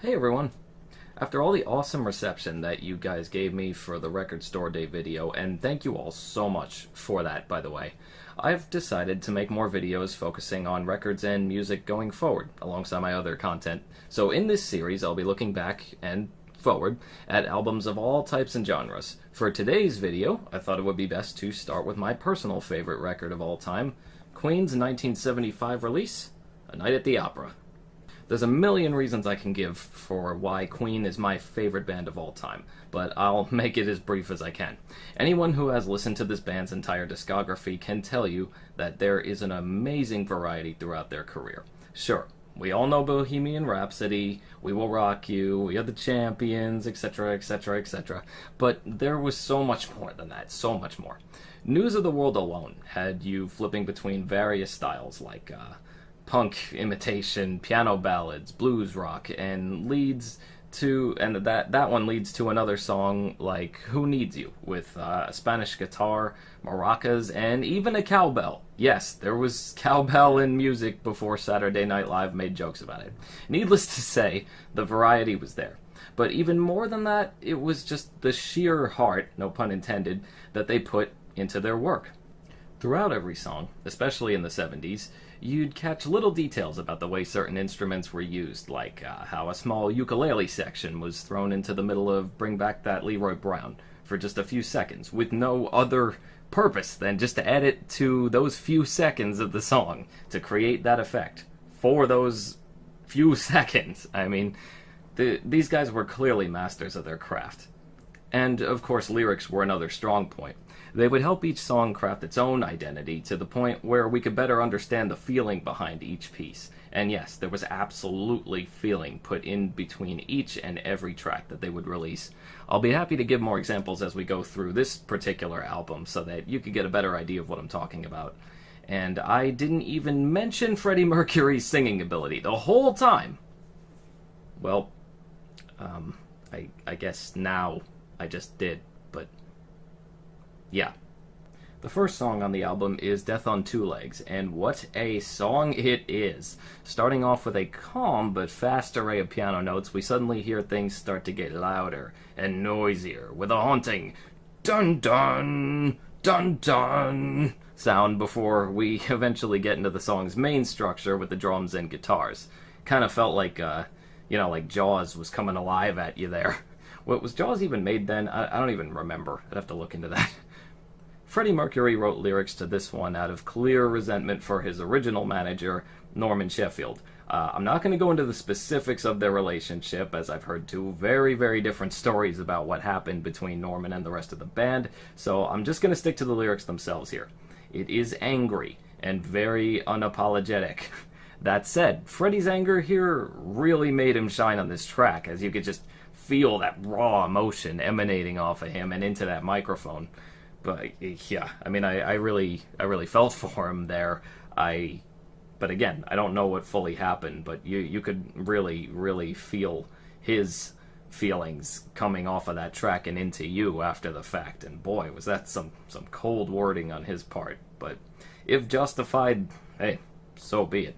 Hey everyone! After all the awesome reception that you guys gave me for the Record Store Day video, and thank you all so much for that, by the way, I've decided to make more videos focusing on records and music going forward, alongside my other content. So in this series, I'll be looking back and forward at albums of all types and genres. For today's video, I thought it would be best to start with my personal favorite record of all time, Queen's 1975 release, A Night at the Opera. There's a million reasons I can give for why Queen is my favorite band of all time, but I'll make it as brief as I can. Anyone who has listened to this band's entire discography can tell you that there is an amazing variety throughout their career. Sure, we all know Bohemian Rhapsody, We Will Rock You, We Are the Champions, etc., etc., etc., but there was so much more than that, so much more. News of the World alone had you flipping between various styles like punk imitation, piano ballads, blues rock, and that one leads to another song like Who Needs You, with Spanish guitar, maracas, and even a cowbell. Yes, there was cowbell in music before Saturday Night Live made jokes about it. Needless to say, the variety was there. But even more than that, it was just the sheer heart, no pun intended, that they put into their work. Throughout every song, especially in the 70s, you'd catch little details about the way certain instruments were used, like how a small ukulele section was thrown into the middle of Bring Back That Leroy Brown for just a few seconds, with no other purpose than just to add it to those few seconds of the song to create that effect for those few seconds. I mean, these guys were clearly masters of their craft. And, of course, lyrics were another strong point. They would help each song craft its own identity to the point where we could better understand the feeling behind each piece. And yes, there was absolutely feeling put in between each and every track that they would release. I'll be happy to give more examples as we go through this particular album so that you could get a better idea of what I'm talking about. And I didn't even mention Freddie Mercury's singing ability the whole time. Well, I guess now I just did, but yeah. The first song on the album is Death on Two Legs, and what a song it is. Starting off with a calm but fast array of piano notes, we suddenly hear things start to get louder and noisier with a haunting dun-dun, dun-dun sound before we eventually get into the song's main structure with the drums and guitars. Kind of felt like, like Jaws was coming alive at you there. What, was Jaws even made then? I don't even remember. I'd have to look into that. Freddie Mercury wrote lyrics to this one out of clear resentment for his original manager, Norman Sheffield. I'm not going to go into the specifics of their relationship, as I've heard two very, very different stories about what happened between Norman and the rest of the band, so I'm just going to stick to the lyrics themselves here. It is angry and very unapologetic. That said, Freddie's anger here really made him shine on this track, as you could just feel that raw emotion emanating off of him and into that microphone. But yeah, I mean, I really felt for him there. But again, I don't know what fully happened, but you could really feel his feelings coming off of that track and into you after the fact. And boy, was that some cold wording on his part. But if justified, hey, so be it.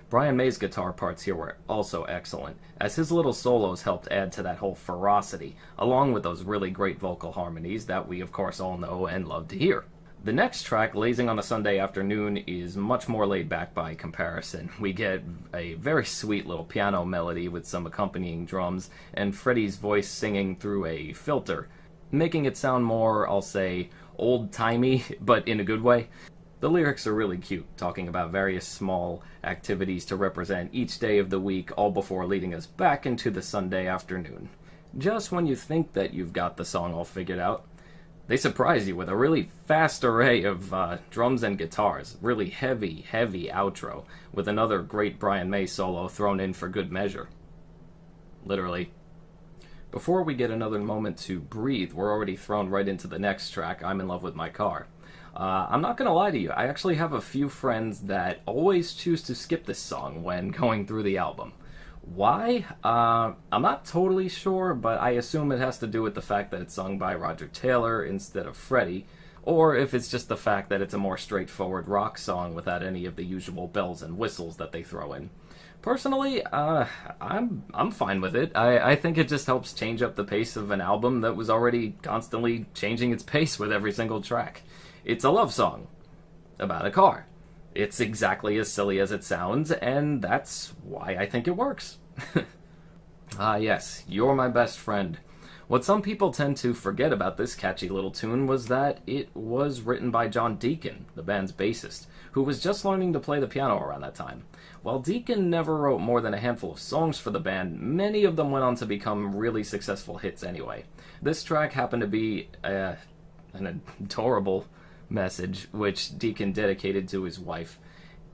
Brian May's guitar parts here were also excellent, as his little solos helped add to that whole ferocity, along with those really great vocal harmonies that we of course all know and love to hear. The next track, Lazing on a Sunday Afternoon, is much more laid back by comparison. We get a very sweet little piano melody with some accompanying drums, and Freddie's voice singing through a filter, making it sound more, I'll say, old-timey, but in a good way. The lyrics are really cute, talking about various small activities to represent each day of the week, all before leading us back into the Sunday afternoon. Just when you think that you've got the song all figured out, they surprise you with a really fast array of drums and guitars, really heavy outro, with another great Brian May solo thrown in for good measure. Literally. Before we get another moment to breathe, we're already thrown right into the next track, I'm in Love with My Car. I'm not going to lie to you, I actually have a few friends that always choose to skip this song when going through the album. Why? I'm not totally sure, but I assume it has to do with the fact that it's sung by Roger Taylor instead of Freddie, or if it's just the fact that it's a more straightforward rock song without any of the usual bells and whistles that they throw in. Personally, I'm fine with it. I think it just helps change up the pace of an album that was already constantly changing its pace with every single track. It's a love song about a car. It's exactly as silly as it sounds, and that's why I think it works. Yes, You're My Best Friend. What some people tend to forget about this catchy little tune was that it was written by John Deacon, the band's bassist, who was just learning to play the piano around that time. While Deacon never wrote more than a handful of songs for the band, many of them went on to become really successful hits anyway. This track happened to be an adorable message, which Deacon dedicated to his wife.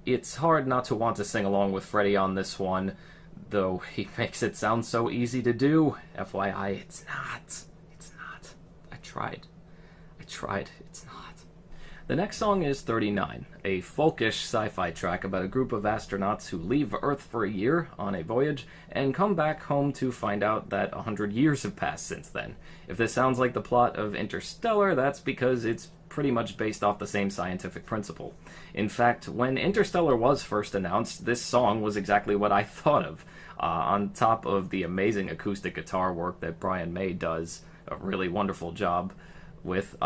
It's hard not to want to sing along with Freddie on this one, though he makes it sound so easy to do. FYI, it's not. It's not. I tried, it's not. The next song is 39, a folkish sci-fi track about a group of astronauts who leave Earth for a year on a voyage and come back home to find out that 100 years have passed since then. If this sounds like the plot of Interstellar, that's because it's pretty much based off the same scientific principle. In fact, when Interstellar was first announced, this song was exactly what I thought of. On top of the amazing acoustic guitar work that Brian May does a really wonderful job with,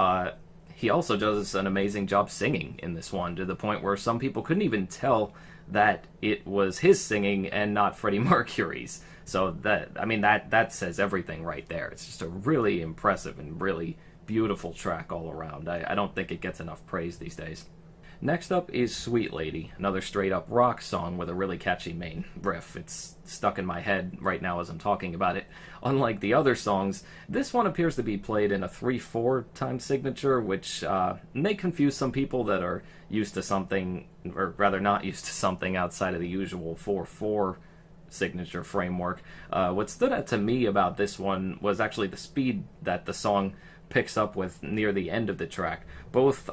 he also does an amazing job singing in this one, to the point where some people couldn't even tell that it was his singing and not Freddie Mercury's. So that says everything right there. It's just a really impressive and really beautiful track all around. I don't think it gets enough praise these days. Next up is Sweet Lady, another straight-up rock song with a really catchy main riff. It's stuck in my head right now as I'm talking about it. Unlike the other songs, this one appears to be played in a 3/4 time signature, which may confuse some people that are used to something, or rather not used to something outside of the usual 4/4 signature framework. What stood out to me about this one was actually the speed that the song picks up with near the end of the track. Both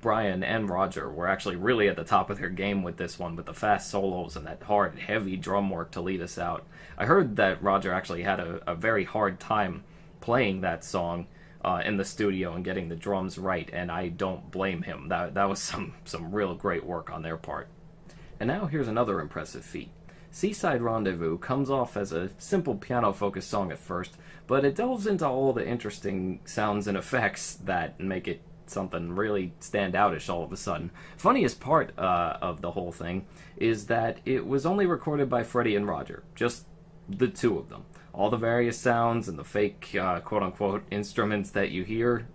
Brian and Roger were actually really at the top of their game with this one, with the fast solos and that hard, heavy drum work to lead us out. I heard that Roger actually had a very hard time playing that song in the studio and getting the drums right, and I don't blame him. That was some real great work on their part. And now here's another impressive feat. Seaside Rendezvous comes off as a simple piano-focused song at first, but it delves into all the interesting sounds and effects that make it something really standoutish all of a sudden. Funniest part of the whole thing is that it was only recorded by Freddie and Roger, just the two of them. All the various sounds and the fake quote-unquote instruments that you hear,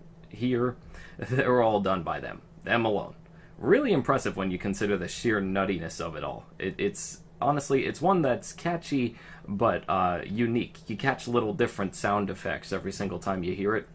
they were all done by them alone. Really impressive when you consider the sheer nuttiness of it all. Honestly, it's one that's catchy, but unique. You catch little different sound effects every single time you hear it,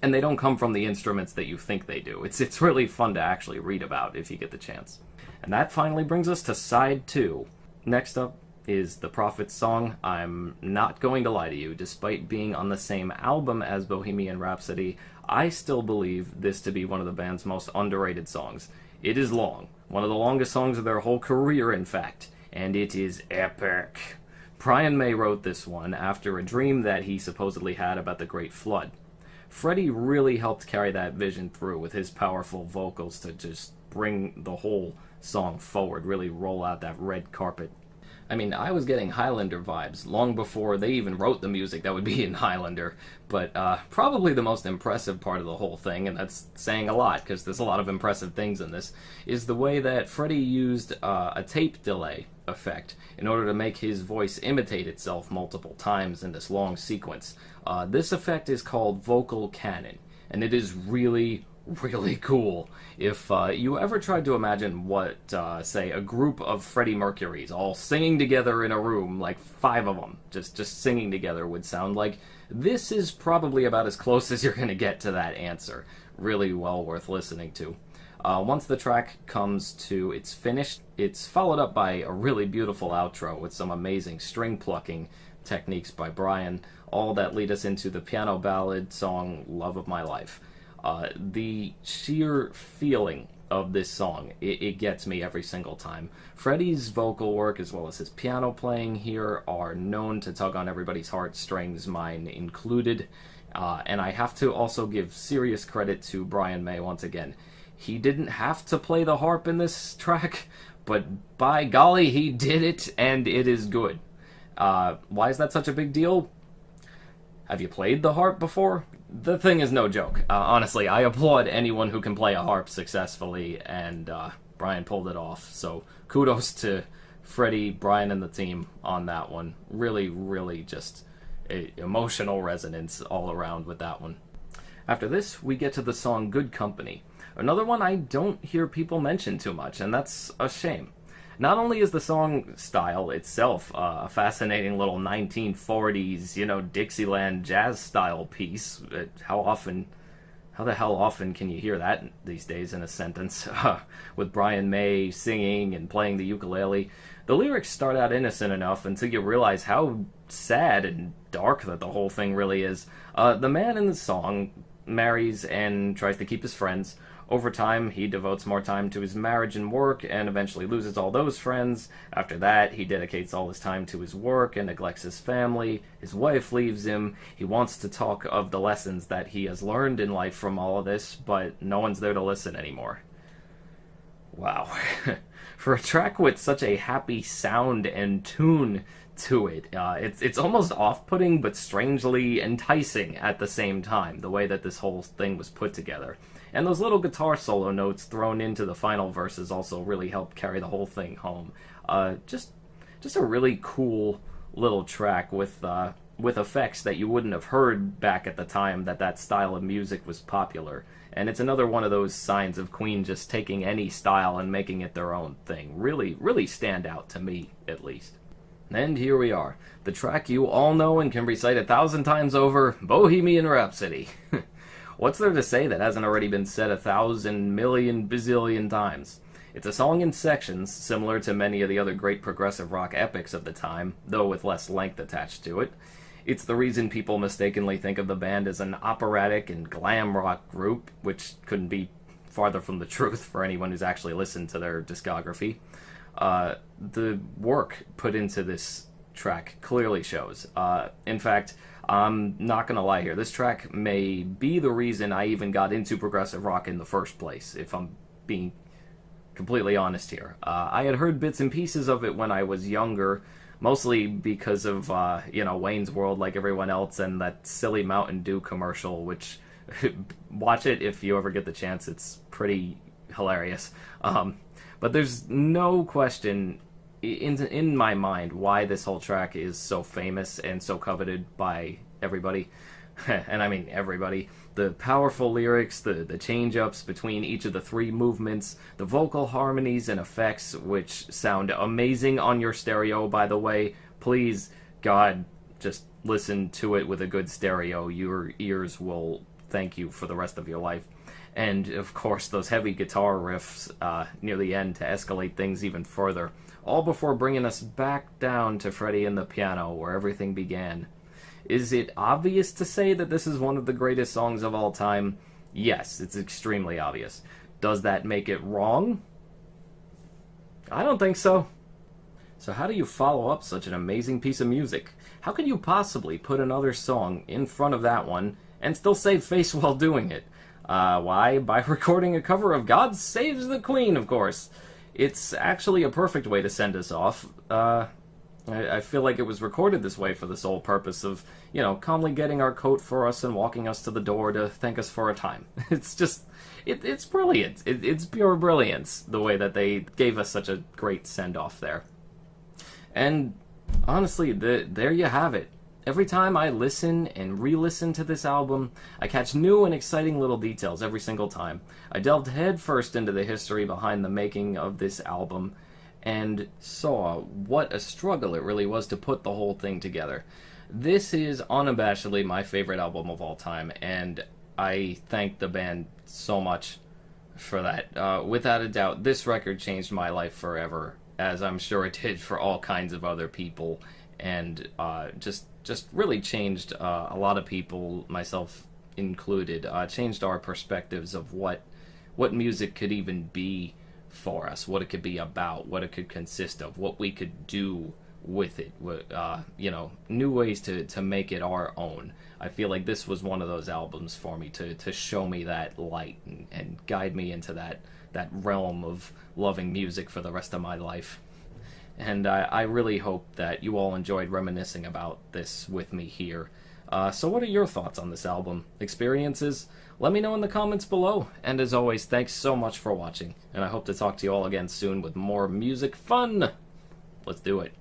and they don't come from the instruments that you think they do. It's really fun to actually read about if you get the chance. And that finally brings us to side 2. Next up is The Prophet's song. I'm not going to lie to you, despite being on the same album as Bohemian Rhapsody, I still believe this to be one of the band's most underrated songs. It is long, one of the longest songs of their whole career, in fact. And it is epic. Brian May wrote this one after a dream that he supposedly had about the Great Flood. Freddie really helped carry that vision through with his powerful vocals to just bring the whole song forward, really roll out that red carpet. I mean, I was getting Highlander vibes long before they even wrote the music that would be in Highlander, but probably the most impressive part of the whole thing, and that's saying a lot because there's a lot of impressive things in this, is the way that Freddie used a tape delay effect in order to make his voice imitate itself multiple times in this long sequence. This effect is called vocal canon, and it is really cool. If you ever tried to imagine what, say, a group of Freddie Mercurys all singing together in a room, like 5 of them, just singing together would sound like, this is probably about as close as you're going to get to that answer. Really well worth listening to. Once the track comes to its finish, it's followed up by a really beautiful outro with some amazing string plucking techniques by Brian, all that lead us into the piano ballad song Love of My Life. The sheer feeling of this song, it gets me every single time. Freddie's vocal work as well as his piano playing here are known to tug on everybody's heartstrings, mine included, and I have to also give serious credit to Brian May once again. He didn't have to play the harp in this track, but by golly, he did it, and it is good. Why is that such a big deal? Have you played the harp before? The thing is no joke. Honestly, I applaud anyone who can play a harp successfully, and Brian pulled it off. So kudos to Freddie, Brian, and the team on that one. Really, really just emotional resonance all around with that one. After this, we get to the song Good Company. Another one I don't hear people mention too much, and that's a shame. Not only is the song style itself a fascinating little 1940s, Dixieland jazz style piece. How the hell often can you hear that these days in a sentence? With Brian May singing and playing the ukulele. The lyrics start out innocent enough until you realize how sad and dark that the whole thing really is. The man in the song marries and tries to keep his friends. Over time, he devotes more time to his marriage and work, and eventually loses all those friends. After that, he dedicates all his time to his work and neglects his family. His wife leaves him. He wants to talk of the lessons that he has learned in life from all of this, but no one's there to listen anymore. Wow. For a track with such a happy sound and tune to it, it's almost off-putting but strangely enticing at the same time, the way that this whole thing was put together. And those little guitar solo notes thrown into the final verses also really helped carry the whole thing home. Just a really cool little track with effects that you wouldn't have heard back at the time that style of music was popular. And it's another one of those signs of Queen just taking any style and making it their own thing. Really, really stand out to me, at least. And here we are. The track you all know and can recite 1,000 times over, Bohemian Rhapsody. What's there to say that hasn't already been said 1,000 million bazillion times? It's a song in sections, similar to many of the other great progressive rock epics of the time, though with less length attached to it. It's the reason people mistakenly think of the band as an operatic and glam rock group, which couldn't be farther from the truth for anyone who's actually listened to their discography. The work put into this track clearly shows. In fact, I'm not gonna lie here, this track may be the reason I even got into progressive rock in the first place, if I'm being completely honest here. I had heard bits and pieces of it when I was younger, mostly because of, Wayne's World like everyone else, and that silly Mountain Dew commercial, which, watch it if you ever get the chance, it's pretty hilarious. But there's no question in my mind why this whole track is so famous and so coveted by everybody. And I mean everybody. The powerful lyrics, the change-ups between each of the three movements, the vocal harmonies and effects, which sound amazing on your stereo, by the way. Please, God, just listen to it with a good stereo. Your ears will thank you for the rest of your life. And, of course, those heavy guitar riffs near the end to escalate things even further. All before bringing us back down to Freddie and the piano, where everything began. Is it obvious to say that this is one of the greatest songs of all time? Yes, it's extremely obvious. Does that make it wrong? I don't think so. So how do you follow up such an amazing piece of music? How can you possibly put another song in front of that one and still save face while doing it? Why? By recording a cover of God Saves the Queen, of course. It's actually a perfect way to send us off. I feel like it was recorded this way for the sole purpose of, calmly getting our coat for us and walking us to the door to thank us for a time. It's just, it's brilliant. It's pure brilliance, the way that they gave us such a great send-off there. And honestly, there you have it. Every time I listen and re-listen to this album, I catch new and exciting little details every single time. I delved headfirst into the history behind the making of this album, and saw what a struggle it really was to put the whole thing together. This is unabashedly my favorite album of all time, and I thank the band so much for that. Without a doubt, this record changed my life forever, as I'm sure it did for all kinds of other people, and just really changed a lot of people, myself included, changed our perspectives of what music could even be for us, what it could be about, what it could consist of, what we could do with it, new ways to make it our own. I feel like this was one of those albums for me to show me that light and guide me into that realm of loving music for the rest of my life. And I really hope that you all enjoyed reminiscing about this with me here. So what are your thoughts on this album? Experiences? Let me know in the comments below. And as always, thanks so much for watching. And I hope to talk to you all again soon with more music fun. Let's do it.